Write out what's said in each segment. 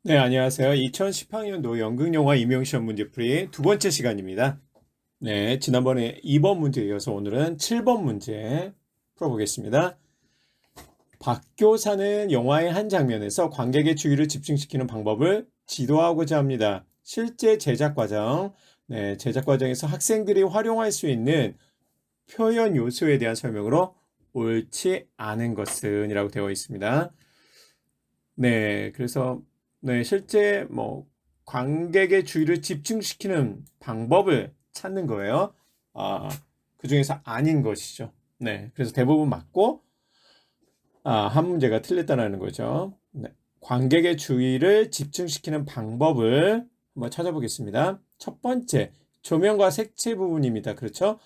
네, 안녕하세요. 2018년도 연극영화 임용시험 문제풀이 두 번째 시간입니다. 네, 지난번에 2번 문제에 이어서 오늘은 7번 문제 풀어보겠습니다. 박 교사는 영화의 한 장면에서 관객의 주의를 집중시키는 방법을 지도하고자 합니다. 실제 제작 과정, 제작 과정에서 학생들이 활용할 수 있는 표현 요소에 대한 설명으로 옳지 않은 것은 이라고 되어 있습니다. 그래서 실제 관객의 주의를 집중시키는 방법을 찾는 거예요. 그 중에서 아닌 것이죠. 그래서 대부분 맞고, 한 문제가 틀렸다는 거죠. 관객의 주의를 집중시키는 방법을 한번 찾아보겠습니다. 첫 번째, 조명과 색채 부분입니다. 그렇죠?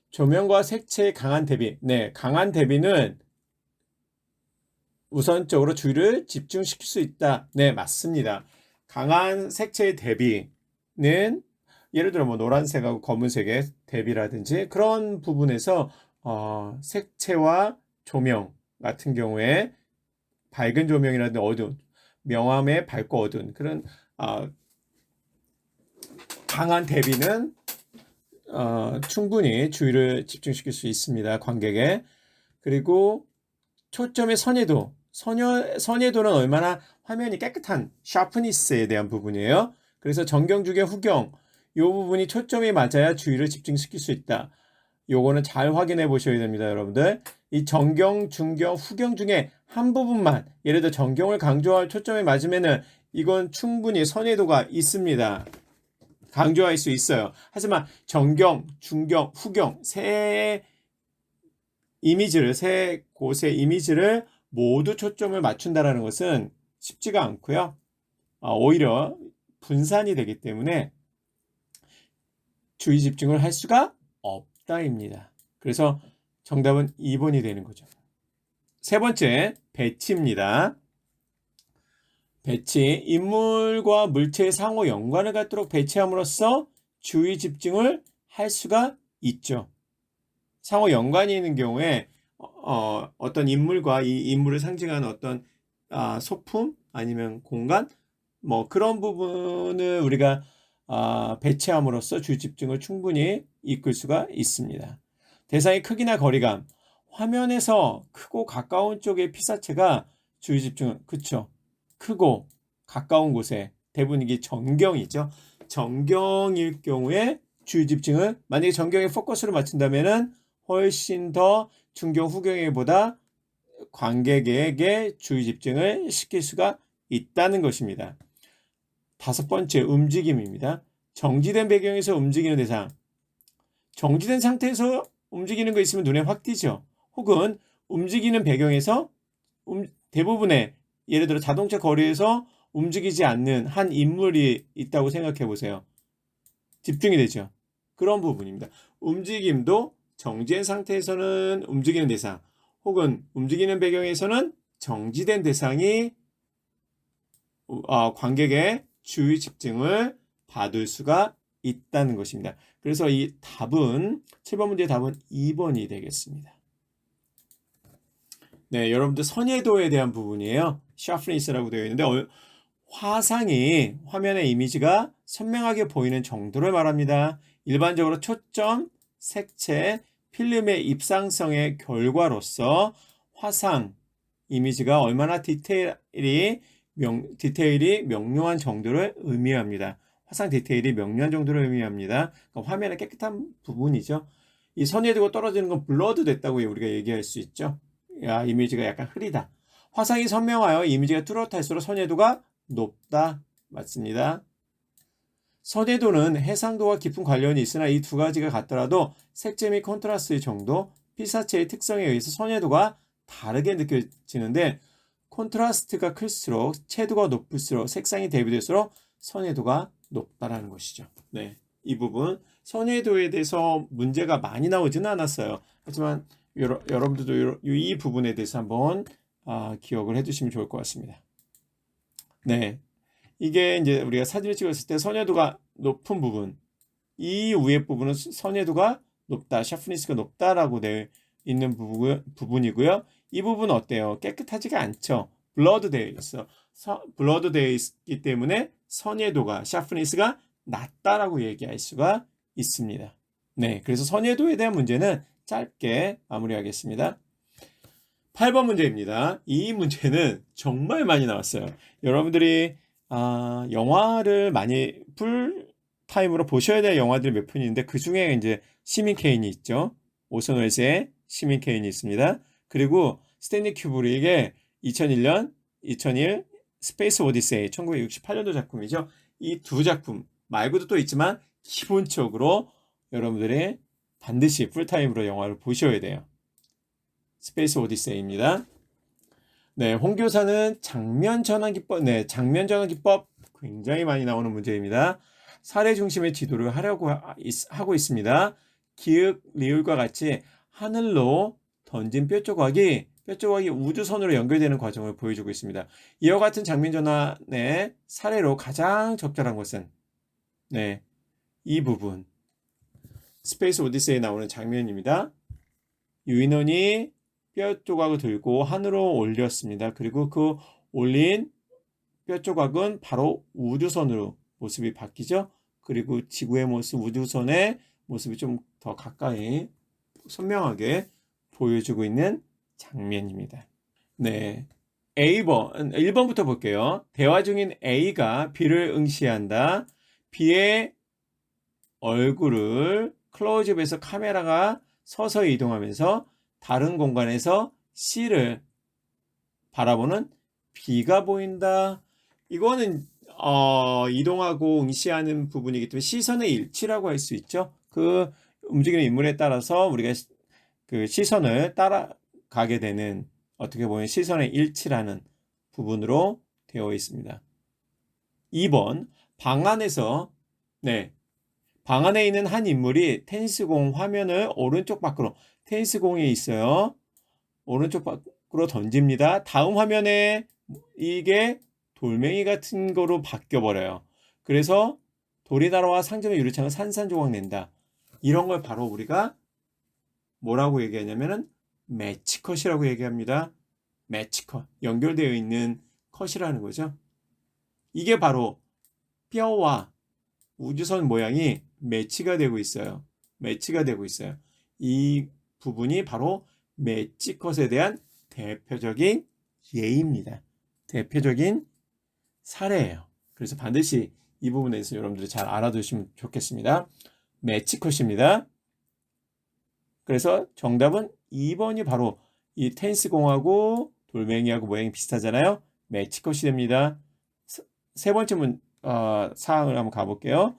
조명과 색채의 강한 대비. 강한 대비는 우선적으로 주의를 집중시킬 수 있다. 네, 맞습니다. 강한 색채의 대비는 예를 들어 노란색하고 검은색의 대비라든지 그런 부분에서 색채와 조명 같은 경우에 밝은 조명이라든지 어두운 명암의 밝고 어두운 그런 강한 대비는 충분히 주의를 집중시킬 수 있습니다. 관객에. 그리고 초점의 선회도는 얼마나 화면이 깨끗한 샤프니스에 대한 부분이에요. 그래서 정경 중에 후경 이 부분이 초점이 맞아야 주의를 집중시킬 수 있다. 요거는 잘 확인해 보셔야 됩니다, 여러분들. 이 정경, 중경, 후경 중에 한 부분만 예를 들어 정경을 강조할 초점이 맞으면은 이건 충분히 선회도가 있습니다. 강조할 수 있어요. 하지만 정경, 중경, 후경 세 곳의 이미지를 모두 초점을 맞춘다라는 것은 쉽지가 않고요. 오히려 분산이 되기 때문에 주의 집중을 할 수가 없다입니다. 그래서 정답은 2번이 되는 거죠. 세 번째, 배치입니다. 배치, 인물과 물체의 상호 연관을 갖도록 배치함으로써 주의 집중을 할 수가 있죠. 상호 연관이 있는 경우에 어떤 인물과 이 인물을 상징하는 어떤 소품 아니면 공간 그런 부분을 우리가 배치함으로써 주의 집중을 충분히 이끌 수가 있습니다. 대상의 크기나 거리감, 화면에서 크고 가까운 쪽의 피사체가 주의 집중을 그쵸? 크고 가까운 곳에 대부분 이게 정경이죠. 정경일 경우에 주의 집중을 만약에 정경에 포커스를 맞춘다면은 훨씬 더 중경 후경에보다 관객에게 주의 집중을 시킬 수가 있다는 것입니다. 다섯 번째, 움직임입니다. 정지된 배경에서 움직이는 대상. 정지된 상태에서 움직이는 거 있으면 눈에 확 띄죠. 혹은 움직이는 배경에서 대부분의 예를 들어 자동차 거리에서 움직이지 않는 한 인물이 있다고 생각해 보세요. 집중이 되죠. 그런 부분입니다. 움직임도 정지된 상태에서는 움직이는 대상, 혹은 움직이는 배경에서는 정지된 대상이 관객의 주의 집중을 받을 수가 있다는 것입니다. 그래서 이 답은 7번 문제의 답은 2번이 되겠습니다. 여러분들 선예도에 대한 부분이에요. 샤프니스라고 되어 있는데 화상이 화면의 이미지가 선명하게 보이는 정도를 말합니다. 일반적으로 초점, 색채, 필름의 입상성의 결과로서 화상 이미지가 얼마나 디테일이 명료한 정도를 의미합니다. 화상 디테일이 명료한 정도를 의미합니다. 그러니까 화면의 깨끗한 부분이죠. 이 선이 되고 떨어지는 건 블러드 됐다고 우리가 얘기할 수 있죠. 이미지가 약간 흐리다. 화상이 선명하여 이미지가 뚜렷할수록 선예도가 높다. 맞습니다. 선예도는 해상도와 깊은 관련이 있으나 이 두 가지가 같더라도 색채 및 콘트라스트의 정도, 피사체의 특성에 의해서 선예도가 다르게 느껴지는데 콘트라스트가 클수록 채도가 높을수록 색상이 대비될수록 선예도가 높다라는 것이죠. 이 부분 선예도에 대해서 문제가 많이 나오지는 않았어요. 하지만 여러분들도 이 부분에 대해서 한번 기억을 해두시면 좋을 것 같습니다. 이게 이제 우리가 사진을 찍었을 때 선예도가 높은 부분, 이 위에 부분은 선예도가 높다, 샤프니스가 높다라고 되어 있는 부분이고요. 이 부분은 어때요? 깨끗하지가 않죠. 블러드 되어 있어. 블러드 되어 있기 때문에 선예도가 샤프니스가 낮다라고 얘기할 수가 있습니다. 네, 그래서 선예도에 대한 문제는 짧게 마무리하겠습니다. 8번 문제입니다. 이 문제는 정말 많이 나왔어요. 여러분들이 영화를 많이 풀타임으로 보셔야 될 영화들이 몇 편인데 그 중에 이제 시민 케인이 있죠. 오슨 웰스의 시민 케인이 있습니다. 그리고 스탠리 큐브릭의 2001년, 2001 스페이스 오디세이 1968년도 작품이죠. 이 두 작품 말고도 또 있지만 기본적으로 여러분들이 반드시 풀타임으로 영화를 보셔야 돼요. 스페이스 오디세이입니다. 네, 홍교사는 장면 전환 기법, 장면 전환 기법 굉장히 많이 나오는 문제입니다. 사례 중심의 지도를 하려고 하고 있습니다. 기역, 리을과 같이 하늘로 던진 뼈 조각이 우주선으로 연결되는 과정을 보여주고 있습니다. 이와 같은 장면 전환의 사례로 가장 적절한 것은 이 부분 스페이스 오디세이에 나오는 장면입니다. 유인원이 뼈 조각을 들고 하늘로 올렸습니다. 그리고 그 올린 뼈 조각은 바로 우주선으로 모습이 바뀌죠. 그리고 지구의 모습, 우주선의 모습이 좀 더 가까이 선명하게 보여주고 있는 장면입니다. 네, 1번부터 볼게요. 대화 중인 A가 B를 응시한다. B의 얼굴을 클로즈업해서 카메라가 서서히 이동하면서 다른 공간에서 C를 바라보는 B가 보인다. 이거는 이동하고 응시하는 부분이기 때문에 시선의 일치라고 할 수 있죠. 그 움직이는 인물에 따라서 우리가 그 시선을 따라가게 되는 어떻게 보면 시선의 일치라는 부분으로 되어 있습니다. 2번 방 안에 있는 한 인물이 테니스공 화면을 오른쪽 밖으로 테니스공이 있어요. 오른쪽 밖으로 던집니다. 다음 화면에 이게 돌멩이 같은 거로 바뀌어버려요. 그래서 돌이 날아와 상점의 유리창을 산산조각 낸다. 이런 걸 바로 우리가 뭐라고 얘기하냐면은 매치컷이라고 얘기합니다. 매치컷. 연결되어 있는 컷이라는 거죠. 이게 바로 뼈와 우주선 모양이 매치가 되고 있어요. 이 부분이 바로 매치컷에 대한 대표적인 예입니다. 대표적인 사례예요. 그래서 반드시 이 부분에 대해서 여러분들이 잘 알아두시면 좋겠습니다. 매치컷입니다. 그래서 정답은 2번이 바로 이 테니스공하고 돌멩이하고 모양이 비슷하잖아요. 매치컷이 됩니다. 세 번째 사항을 한번 가볼게요.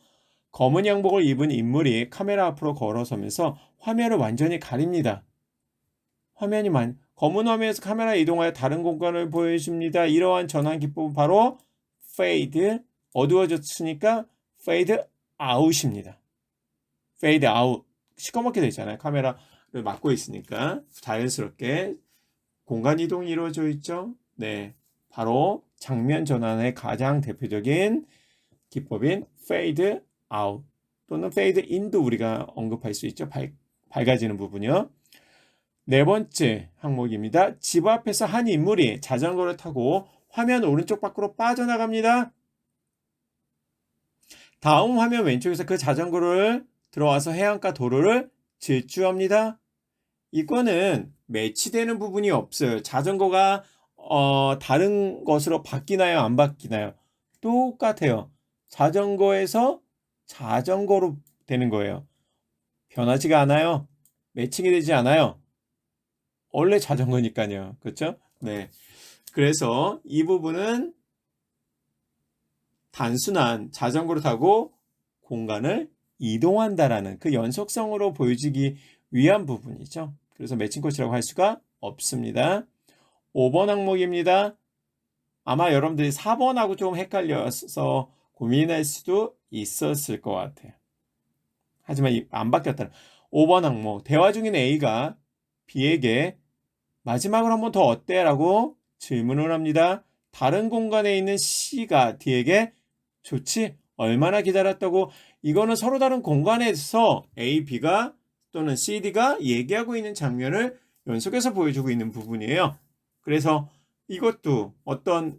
검은 양복을 입은 인물이 카메라 앞으로 걸어서면서 화면을 완전히 가립니다. 검은 화면에서 카메라 이동하여 다른 공간을 보여줍니다. 이러한 전환 기법은 바로 fade, 어두워졌으니까 fade out입니다. fade out, 시커멓게 되잖아요. 카메라를 막고 있으니까 자연스럽게 공간 이동이 이루어져 있죠. 네, 바로 장면 전환의 가장 대표적인 기법인 fade out 또는 fade in도 우리가 언급할 수 있죠. 밝아지는 부분이요. 네 번째 항목입니다. 집 앞에서 한 인물이 자전거를 타고 화면 오른쪽 밖으로 빠져나갑니다. 다음 화면 왼쪽에서 그 자전거를 들어와서 해안가 도로를 질주합니다. 이거는 매치되는 부분이 없어요. 자전거가 다른 것으로 바뀌나요? 안 바뀌나요? 똑같아요. 자전거에서 자전거로 되는 거예요. 변하지가 않아요. 매칭이 되지 않아요. 원래 자전거니까요. 그렇죠? 네. 그래서 이 부분은 단순한 자전거를 타고 공간을 이동한다라는 그 연속성으로 보여지기 위한 부분이죠. 그래서 매칭컷이라고 할 수가 없습니다. 5번 항목입니다. 아마 여러분들이 4번하고 좀 헷갈려서 고민할 수도 있었을 것 같아요. 하지만 안 바뀌었다는 5번 항목. 대화 중인 A가 B에게 마지막으로 한 번 더 어때? 라고 질문을 합니다. 다른 공간에 있는 C가 D에게 좋지? 얼마나 기다렸다고? 이거는 서로 다른 공간에서 A, B가 또는 C, D가 얘기하고 있는 장면을 연속해서 보여주고 있는 부분이에요. 그래서 이것도 어떤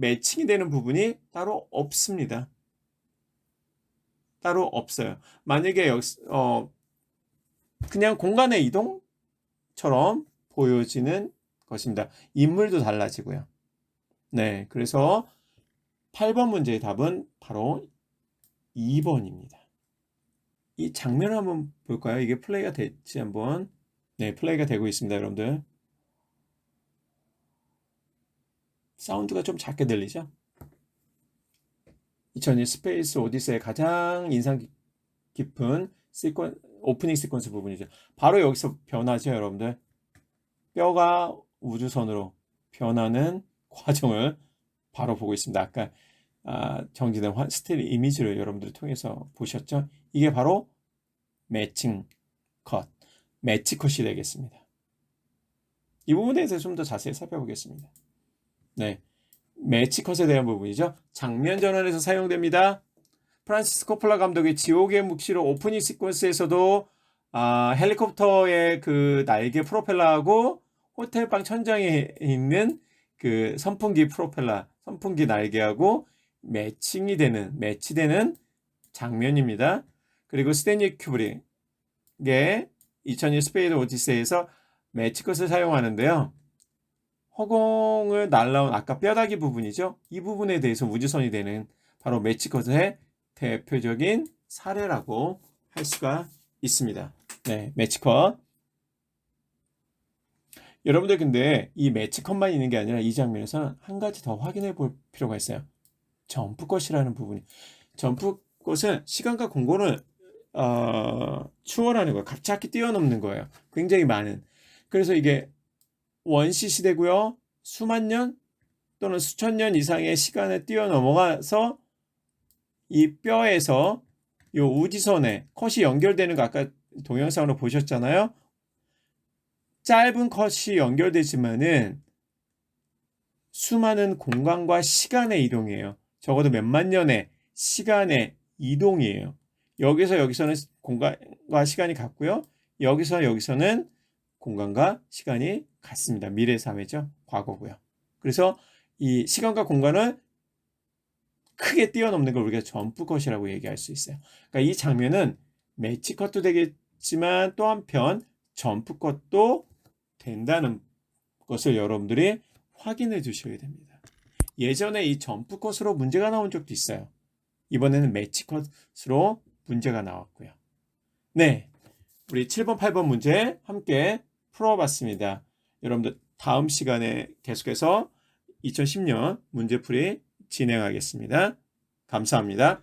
매칭이 되는 부분이 따로 없습니다. 따로 없어요. 만약에 그냥 공간의 이동처럼 보여지는 것입니다. 인물도 달라지고요. 네, 그래서 8번 문제의 답은 바로 2번입니다. 이 장면을 한번 볼까요? 이게 플레이가 될지 한번. 네, 플레이가 되고 있습니다, 여러분들. 사운드가 좀 작게 들리죠? 2002 스페이스 오디세이의 가장 인상 깊은 오프닝 시퀀스 부분이죠. 바로 여기서 변하죠, 여러분들. 뼈가 우주선으로 변하는 과정을 바로 보고 있습니다. 아까 정지된 스틸 이미지를 여러분들 통해서 보셨죠? 이게 바로 매칭 컷, 매치 컷이 되겠습니다. 이 부분에 대해서 좀 더 자세히 살펴보겠습니다. 네, 매치 컷에 대한 부분이죠. 장면 전환에서 사용됩니다. 프란시스 코폴라 감독의 지옥의 묵시록 오프닝 시퀀스에서도 헬리콥터의 그 날개 프로펠러하고 호텔방 천장에 있는 그 선풍기 프로펠러, 선풍기 날개하고 매치되는 장면입니다. 그리고 스탠리 큐브릭의 2001 스페이스 오디세이에서 매치컷을 사용하는데요. 허공을 날라온 아까 뼈다귀 부분이죠. 이 부분에 대해서 우주선이 되는 바로 매치컷의 대표적인 사례라고 할 수가 있습니다. 네, 매치컷. 여러분들 근데 이 매치컷만 있는 게 아니라 이 장면에서는 한 가지 더 확인해 볼 필요가 있어요. 점프컷이라는 부분이. 점프컷은 시간과 공간을 추월하는 거예요. 갑자기 뛰어넘는 거예요. 굉장히 많은. 그래서 이게 원시 시대고요. 수만 년 또는 수천 년 이상의 시간을 뛰어넘어가서 이 뼈에서 이 우지선에 컷이 연결되는 거 아까 동영상으로 보셨잖아요. 짧은 컷이 연결되지만은 수많은 공간과 시간의 이동이에요. 적어도 몇만 년의 시간의 이동이에요. 여기서는 공간과 시간이 같고요. 여기서는 공간과 시간이 같습니다. 미래 사회죠. 과거고요. 그래서 이 시간과 공간을 크게 뛰어넘는 걸 우리가 점프컷이라고 얘기할 수 있어요. 그러니까 이 장면은 매치컷도 되겠지만 또 한편 점프컷도 된다는 것을 여러분들이 확인해 주셔야 됩니다. 예전에 이 점프컷으로 문제가 나온 적도 있어요. 이번에는 매치컷으로 문제가 나왔고요. 네, 우리 7번, 8번 문제 함께 풀어봤습니다. 여러분들 다음 시간에 계속해서 2010년 문제풀이 진행하겠습니다. 감사합니다.